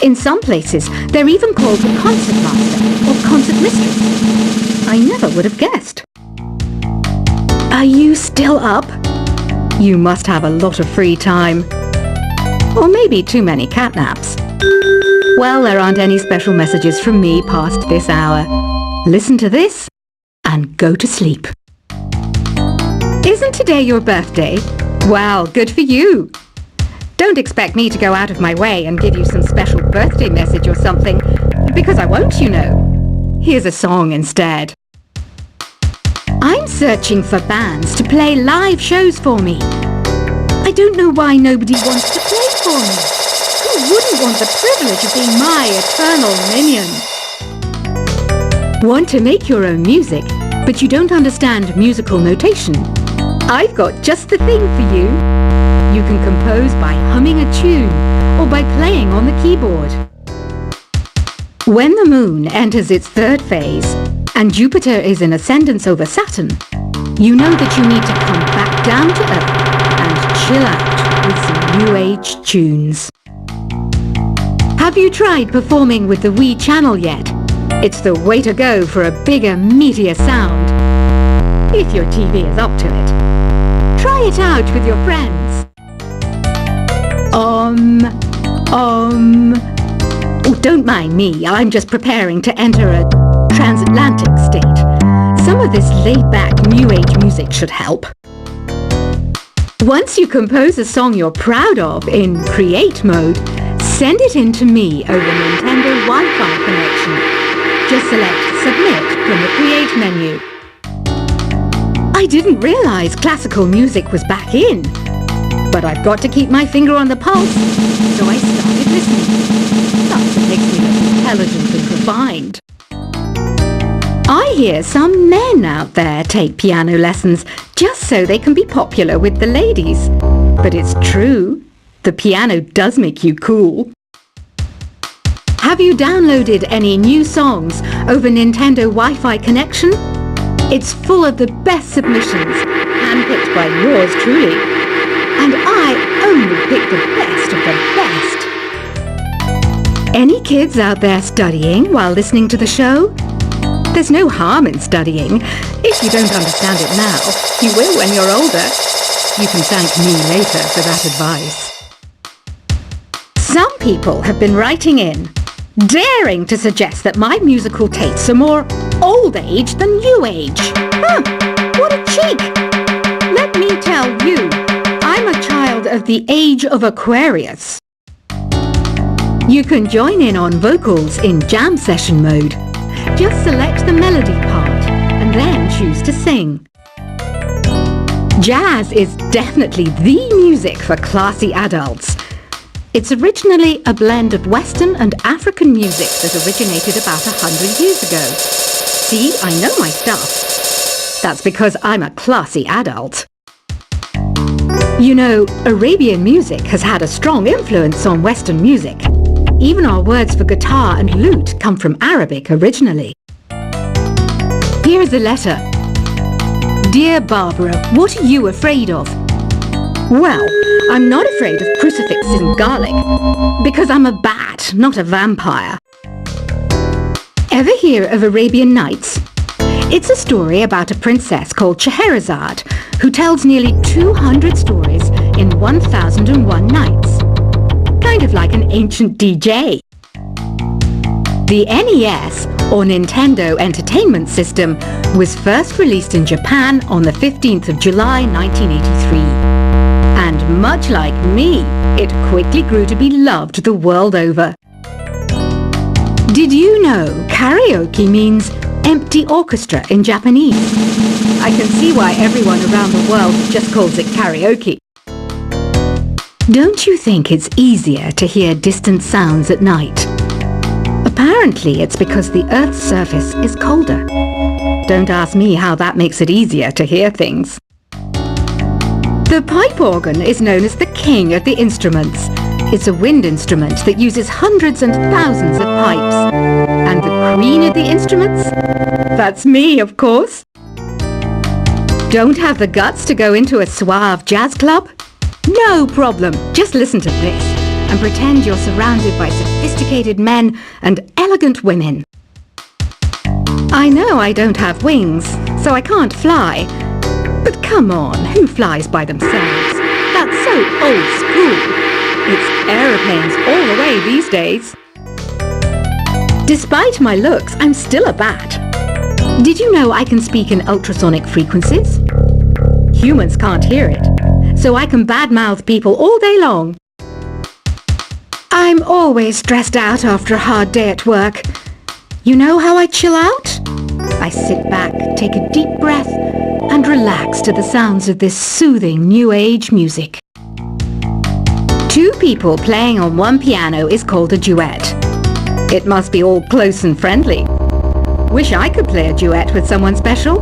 In some places, they're even called the concert master or concert mistress. I never would have guessed. Are you still up? You must have a lot of free time. Or maybe too many catnaps. Well, there aren't any special messages from me past this hour. Listen to this and go to sleep. Isn't today your birthday? Well, good for you. Don't expect me to go out of my way and give you some special birthday message or something, because I won't, you know. Here's a song instead. I'm searching for bands to play live shows for me. I don't know why nobody wants to play for me. Who wouldn't want the privilege of being my eternal minion? Want to make your own music, but you don't understand musical notation? I've got just the thing for you. You can compose by humming a tune or by playing on the keyboard. When the moon enters its third phase and Jupiter is in ascendance over Saturn, you know that you need to come back down to Earth and chill out with some New Age tunes. Have you tried performing with the Wii channel yet? It's the way to go for a bigger, meatier sound. If your TV is up to it. Try it out with your friends. Oh, don't mind me. I'm just preparing to enter a transatlantic state. Some of this laid-back New Age music should help. Once you compose a song you're proud of in create mode, send it in to me over Nintendo Wi-Fi connection. Just select submit from the create menu. I didn't realize classical music was back in. But I've got to keep my finger on the pulse, so I started listening. Something makes me look intelligent and refined. I hear some men out there take piano lessons just so they can be popular with the ladies. But it's true, the piano does make you cool. Have you downloaded any new songs over Nintendo Wi-Fi connection? It's full of the best submissions, handpicked by yours truly. And I only pick the best of the best. Any kids out there studying while listening to the show? There's no harm in studying. If you don't understand it now, you will when you're older. You can thank me later for that advice. Some people have been writing in, daring to suggest that my musical tastes are more old age than new age. What a cheek! Let me tell you, I'm a child of the age of Aquarius. You can join in on vocals in jam session mode. Just select the melody part and then choose to sing. Jazz is definitely the music for classy adults. It's originally a blend of Western and African music that originated about 100 years ago. See, I know my stuff. That's because I'm a classy adult. You know, Arabian music has had a strong influence on Western music. Even our words for guitar and lute come from Arabic originally. Here's a letter. Dear Barbara, what are you afraid of? Well, I'm not afraid of crucifixes and garlic, because I'm a bat, not a vampire. Ever hear of Arabian Nights? It's a story about a princess called Scheherazade, who tells nearly 200 stories in 1001 nights. Kind of like an ancient DJ. The NES, or Nintendo Entertainment System, was first released in Japan on the 15th of July 1983. And much like me, it quickly grew to be loved the world over. Did you know karaoke means empty orchestra in Japanese? I can see why everyone around the world just calls it karaoke. Don't you think it's easier to hear distant sounds at night? Apparently it's because the Earth's surface is colder. Don't ask me how that makes it easier to hear things. The pipe organ is known as the king of the instruments. It's a wind instrument that uses hundreds and thousands of pipes. And the queen of the instruments? That's me, of course. Don't have the guts to go into a suave jazz club? No problem. Just listen to this, and pretend you're surrounded by sophisticated men and elegant women. I know I don't have wings, so I can't fly. But come on, who flies by themselves? That's so old school. It's aeroplanes all the way these days. Despite my looks, I'm still a bat. Did you know I can speak in ultrasonic frequencies? Humans can't hear it, so I can badmouth people all day long. I'm always stressed out after a hard day at work. You know how I chill out? I sit back, take a deep breath, and relax to the sounds of this soothing new age music. Two people playing on one piano is called a duet. It must be all close and friendly. Wish I could play a duet with someone special.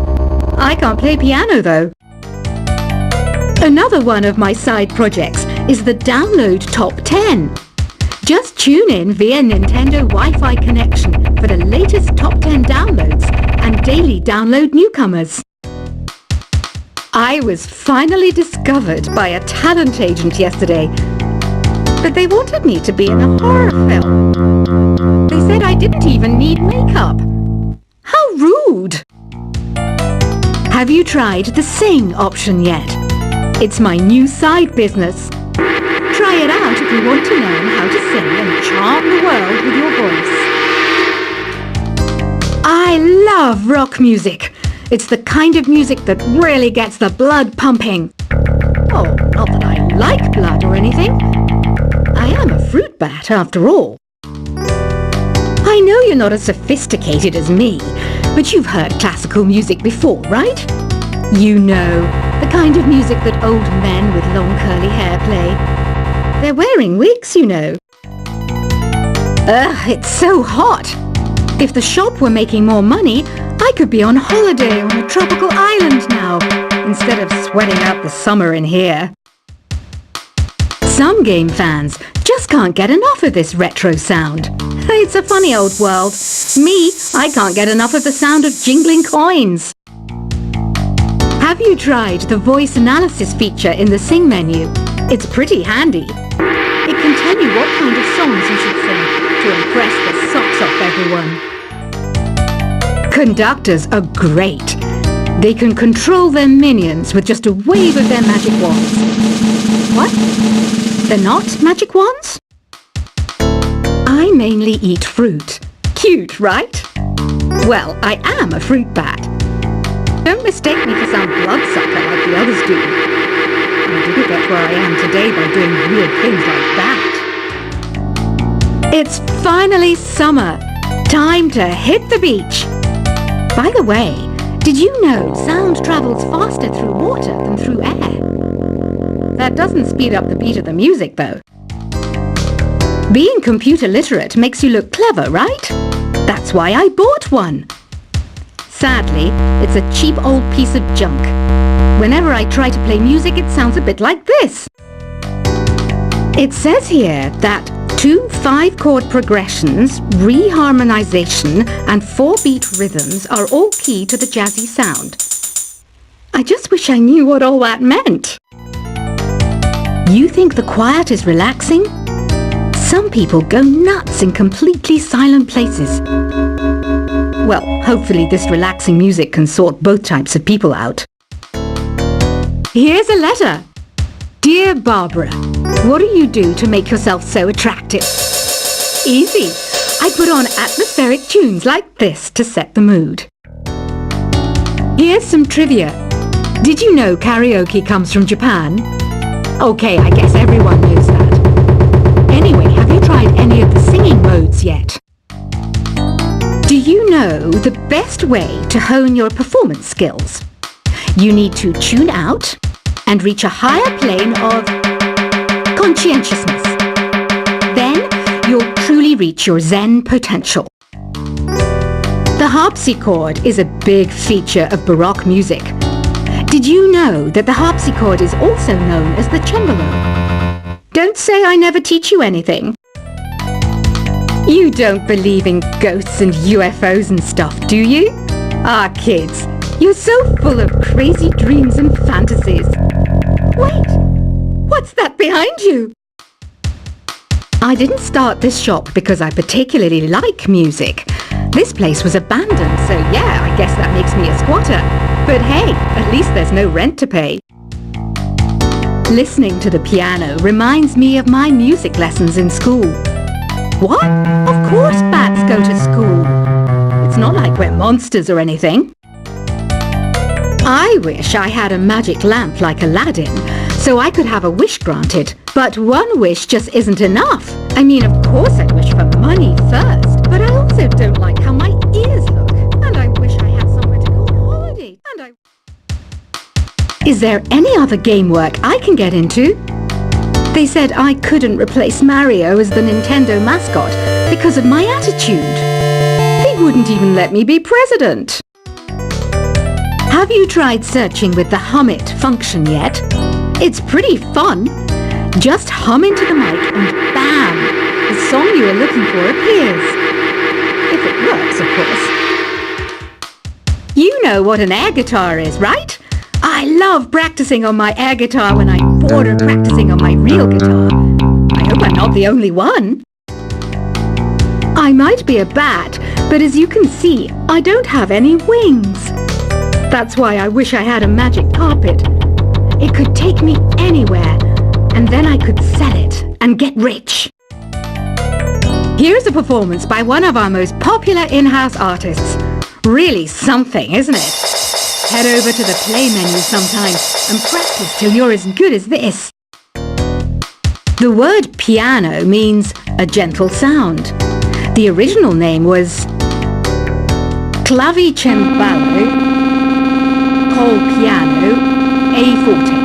I can't play piano though. Another one of my side projects is the Download Top 10. Just tune in via Nintendo Wi-Fi connection for the latest top 10 downloads and daily download newcomers. I was finally discovered by a talent agent yesterday, but they wanted me to be in a horror film. They said I didn't even need makeup. How rude! Have you tried the Sing option yet? It's my new side business. Try it out if you want to learn how to sing and charm the world with your voice. I love rock music. It's the kind of music that really gets the blood pumping. Oh, not that I like blood or anything. I am a fruit bat after all. I know you're not as sophisticated as me, but you've heard classical music before, right? You know, the kind of music that old men with long curly hair play. They're wearing wigs, you know. Ugh, it's so hot. If the shop were making more money, I could be on holiday on a tropical island now, instead of sweating out the summer in here. Some game fans just can't get enough of this retro sound. It's a funny old world. Me, I can't get enough of the sound of jingling coins. Have you tried the voice analysis feature in the Sing menu? It's pretty handy. It can tell you what kind of songs you should sing to impress the socks off everyone. Conductors are great. They can control their minions with just a wave of their magic wands. What? They're not magic wands? I mainly eat fruit. Cute, right? Well, I am a fruit bat. Don't mistake me for some bloodsucker like the others do. I didn't get where I am today by doing weird things like that. It's finally summer. Time to hit the beach. By the way, did you know sound travels faster through water than through air? That doesn't speed up the beat of the music, though. Being computer literate makes you look clever, right? That's why I bought one. Sadly, it's a cheap old piece of junk. Whenever I try to play music, it sounds a bit like this. It says here that 2 5-chord progressions, reharmonization, and 4-beat rhythms are all key to the jazzy sound. I just wish I knew what all that meant. You think the quiet is relaxing? Some people go nuts in completely silent places. Well, hopefully this relaxing music can sort both types of people out. Here's a letter. Dear Barbara, what do you do to make yourself so attractive? Easy. I put on atmospheric tunes like this to set the mood. Here's some trivia. Did you know karaoke comes from Japan? Okay, I guess everyone knows that. Anyway, have you tried any of the singing modes yet? Do you know the best way to hone your performance skills? You need to tune out and reach a higher plane of conscientiousness. Then you'll truly reach your Zen potential. The harpsichord is a big feature of Baroque music. Did you know that the harpsichord is also known as the cembalo? Don't say I never teach you anything. You don't believe in ghosts and UFOs and stuff, do you? Ah, kids, you're so full of crazy dreams and fantasies. Wait, what's that behind you? I didn't start this shop because I particularly like music. This place was abandoned, so yeah, I guess that makes me a squatter. But hey, at least there's no rent to pay. Listening to the piano reminds me of my music lessons in school. What? Of course bats go to school. It's not like we're monsters or anything. I wish I had a magic lamp like Aladdin, so I could have a wish granted. But one wish just isn't enough. I mean, of course I'd wish for money first, but I also don't like how my ears look. And I wish I had somewhere to go on holiday. Is there any other game work I can get into? They said I couldn't replace Mario as the Nintendo mascot because of my attitude. They wouldn't even let me be president. Have you tried searching with the Hum It function yet? It's pretty fun. Just hum into the mic and bam! The song you are looking for appears. If it works, of course. You know what an air guitar is, right? I love practicing on my air guitar when I'm bored of practicing on my real guitar. I hope I'm not the only one. I might be a bat, but as you can see, I don't have any wings. That's why I wish I had a magic carpet. It could take me anywhere, and then I could sell it and get rich. Here's a performance by one of our most popular in-house artists. Really something, isn't it? Head over to the play menu sometime and practice till you're as good as this. The word piano means a gentle sound. The original name was Clavicembalo col piano A forte.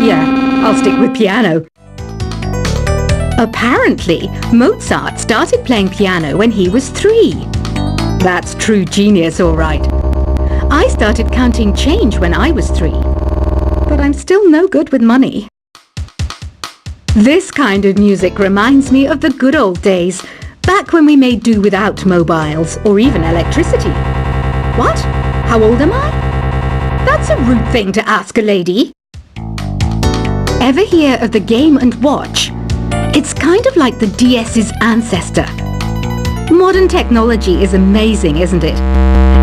Yeah, I'll stick with piano. Apparently, Mozart started playing piano when he was 3. That's true genius, all right. I started counting change when I was 3, but I'm still no good with money. This kind of music reminds me of the good old days, back when we made do without mobiles or even electricity. What? How old am I? That's a rude thing to ask a lady. Ever hear of the Game & Watch? It's kind of like the DS's ancestor. Modern technology is amazing, isn't it?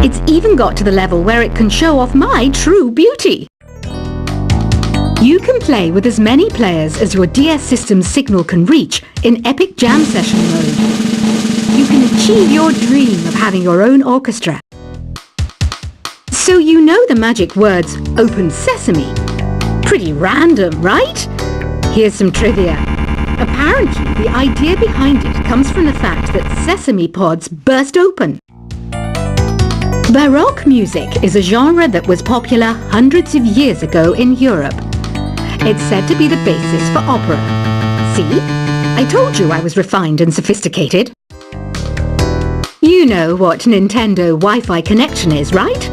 It's even got to the level where it can show off my true beauty. You can play with as many players as your DS system's signal can reach in Epic Jam Session mode. You can achieve your dream of having your own orchestra. So you know the magic words "Open Sesame." Pretty random, right? Here's some trivia. Apparently, the idea behind it comes from the fact that sesame pods burst open. Baroque music is a genre that was popular hundreds of years ago in Europe. It's said to be the basis for opera. See? I told you I was refined and sophisticated. You know what Nintendo Wi-Fi connection is, right?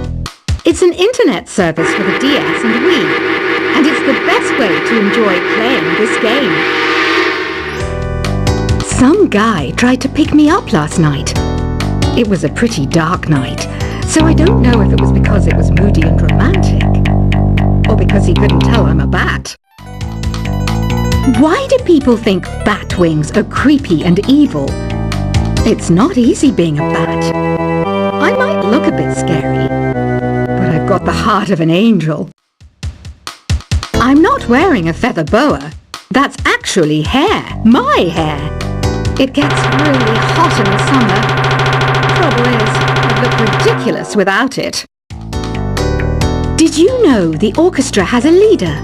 It's an internet service for the DS and Wii, and it's the best way to enjoy playing this game. Some guy tried to pick me up last night. It was a pretty dark night, so I don't know if it was because it was moody and romantic, or because he couldn't tell I'm a bat. Why do people think bat wings are creepy and evil? It's not easy being a bat. I might look a bit scary, but I've got the heart of an angel. I'm not wearing a feather boa. That's actually hair, my hair. It gets really hot in the summer. Trouble is, I'd look ridiculous without it. Did you know the orchestra has a leader?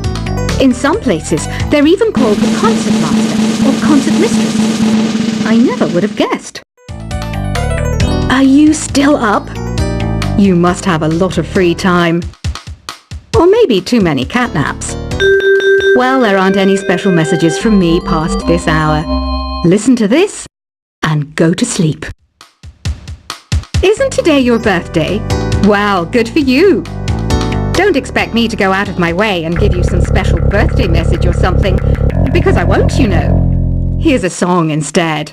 In some places, they're even called the concert master or concert mistress. I never would have guessed. Are you still up? You must have a lot of free time. Or maybe too many catnaps. Well, there aren't any special messages from me past this hour. Listen to this and go to sleep. Isn't today your birthday? Well, good for you. Don't expect me to go out of my way and give you some special birthday message or something, because I won't, you know. Here's a song instead.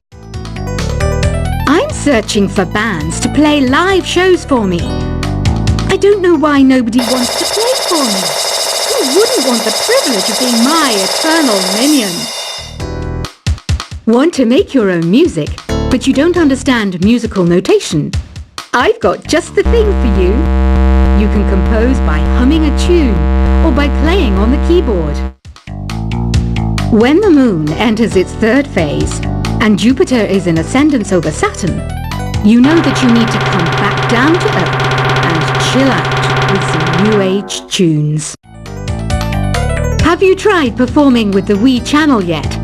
I'm searching for bands to play live shows for me. I don't know why nobody wants to play for me. Who wouldn't want the privilege of being my eternal minion? Want to make your own music, but you don't understand musical notation? I've got just the thing for you. You can compose by humming a tune or by playing on the keyboard. When the Moon enters its third phase and Jupiter is in ascendance over Saturn, you know that you need to come back down to Earth and chill out with some New Age tunes. Have you tried performing with the Wii channel yet?